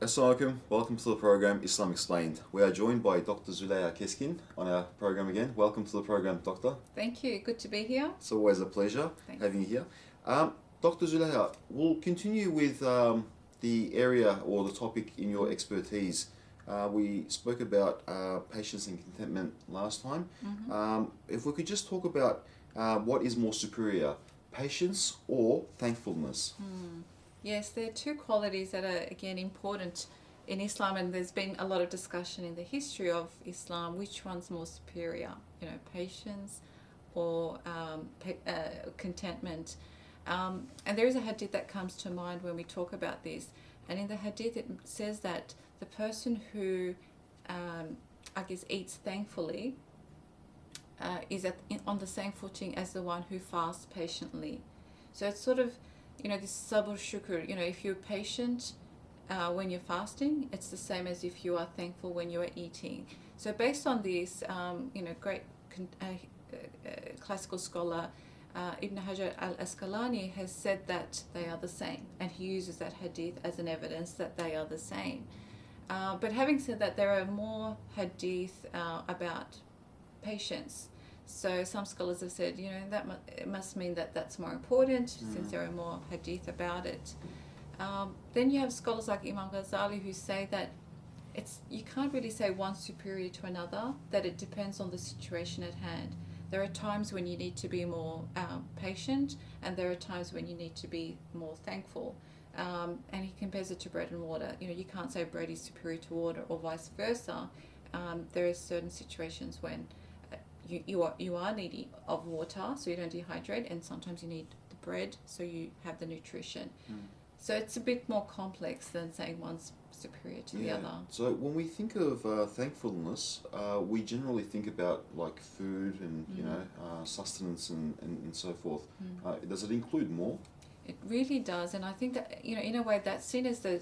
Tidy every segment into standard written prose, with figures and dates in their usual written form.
Assalamualaikum, welcome to the program Islam Explained. We are joined by Dr. Zuleyha Keskin on our program again. Welcome to the program, Doctor. Thank you. Good to be here. It's always a pleasure Thanks. having you here. Dr. Zuleyha, we'll continue with the area or the topic in your expertise. We spoke about patience and contentment last time. If we could just talk about what is more superior, patience or thankfulness? Yes, there are two qualities that are again important in Islam, and there's been a lot of discussion in the history of Islam. Which one's more superior? Patience or contentment. And there is a hadith that comes to mind when we talk about this. And in the hadith, it says that the person who, eats thankfully, is on the same footing as the one who fasts patiently. So it's sort of, this sabr shukr. If you're patient when you're fasting, it's the same as if you are thankful when you are eating. So based on this, great classical scholar Ibn Hajar al-Asqalani has said that they are the same, and he uses that hadith as an evidence that they are the same. But having said that, there are more hadith about patience. So some scholars have said, it must mean that that's more important since there are more hadith about it. Then you have scholars like Imam Ghazali who say that you can't really say one superior to another, that it depends on the situation at hand. There are times when you need to be more patient, and there are times when you need to be more thankful. And he compares it to bread and water. You can't say bread is superior to water or vice versa. There are certain situations when you are needy of water, so you don't dehydrate, and sometimes you need the bread, so you have the nutrition. So it's a bit more complex than saying one's superior to the other. So when we think of thankfulness, we generally think about like food and sustenance and so forth. Does it include more? It really does, and I think that in a way that's seen as the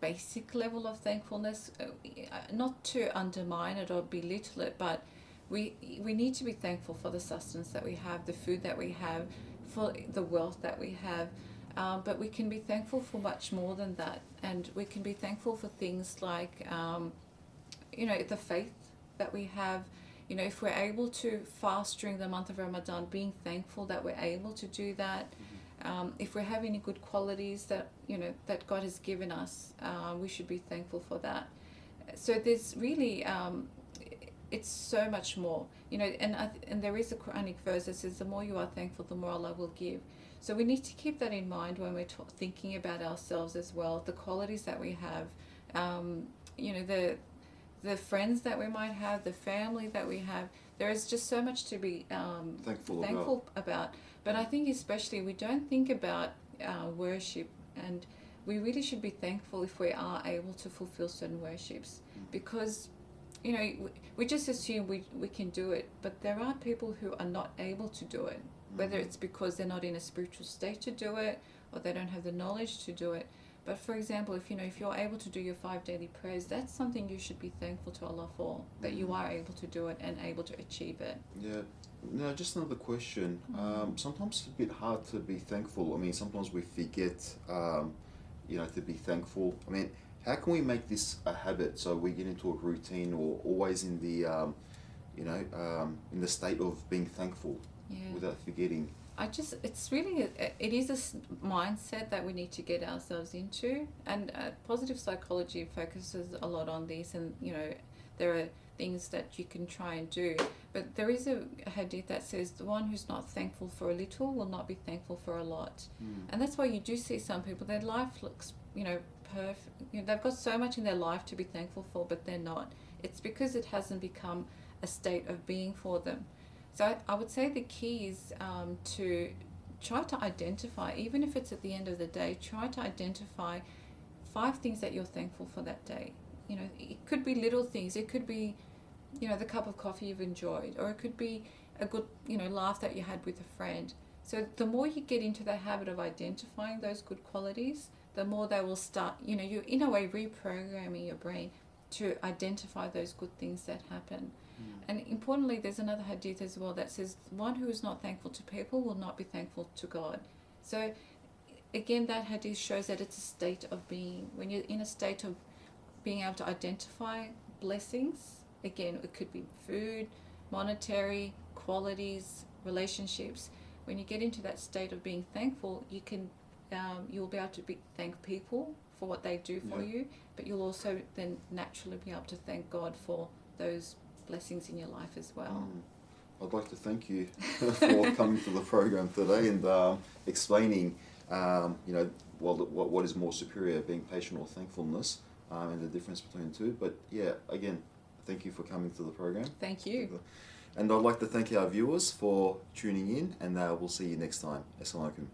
basic level of thankfulness, not to undermine it or belittle it, but we need to be thankful for the sustenance that we have, the food that we have, for the wealth that we have. But we can be thankful for much more than that, and we can be thankful for things like, the faith that we have. If we're able to fast during the month of Ramadan, being thankful that we're able to do that. If we have any good qualities that that God has given us, we should be thankful for that. So there's really it's so much more, and there is a Quranic verse that says the more you are thankful, the more Allah will give. So we need to keep that in mind when we're thinking about ourselves as well, the qualities that we have, the friends that we might have, the family that we have. There is just so much to be thankful about. But I think especially we don't think about worship, and we really should be thankful if we are able to fulfill certain worships, because we just assume we can do it, but there are people who are not able to do it, whether it's because they're not in a spiritual state to do it, or they don't have the knowledge to do it. But for example, if you're able to do your 5 daily prayers, that's something you should be thankful to Allah for, that you are able to do it and able to achieve it. Yeah. Now, just another question. Sometimes it's a bit hard to be thankful. I mean, sometimes we forget, to be thankful. I mean, how can we make this a habit so we get into a routine or always in the, in the state of being thankful without forgetting? It is a mindset that we need to get ourselves into, and positive psychology focuses a lot on this, and there are things that you can try and do, but there is a hadith that says the one who's not thankful for a little will not be thankful for a lot. And that's why you do see some people, their life looks perfect, they've got so much in their life to be thankful for, but they're not. It's because it hasn't become a state of being for them. So I would say the key is to try to identify, even if it's at the end of the day, try to identify 5 things that you're thankful for that day. It could be little things. It could be, the cup of coffee you've enjoyed, or it could be a good, laugh that you had with a friend. So the more you get into the habit of identifying those good qualities, the more they will start, you're in a way reprogramming your brain to identify those good things that happen. And importantly, there's another hadith as well that says one who is not thankful to people will not be thankful to God. So again, that hadith shows that it's a state of being. When you're in a state of being able to identify blessings, again, it could be food, monetary, qualities, relationships. When you get into that state of being thankful, you can, you'll be able to thank people for what they do for you, but you'll also then naturally be able to thank God for those blessings in your life as well. I'd like to thank you for coming to the program today and explaining, what is more superior, being patient or thankfulness, and the difference between the two. But yeah, again, thank you for coming to the program. Thank you. And I'd like to thank our viewers for tuning in, and we'll see you next time. Assalamualaikum.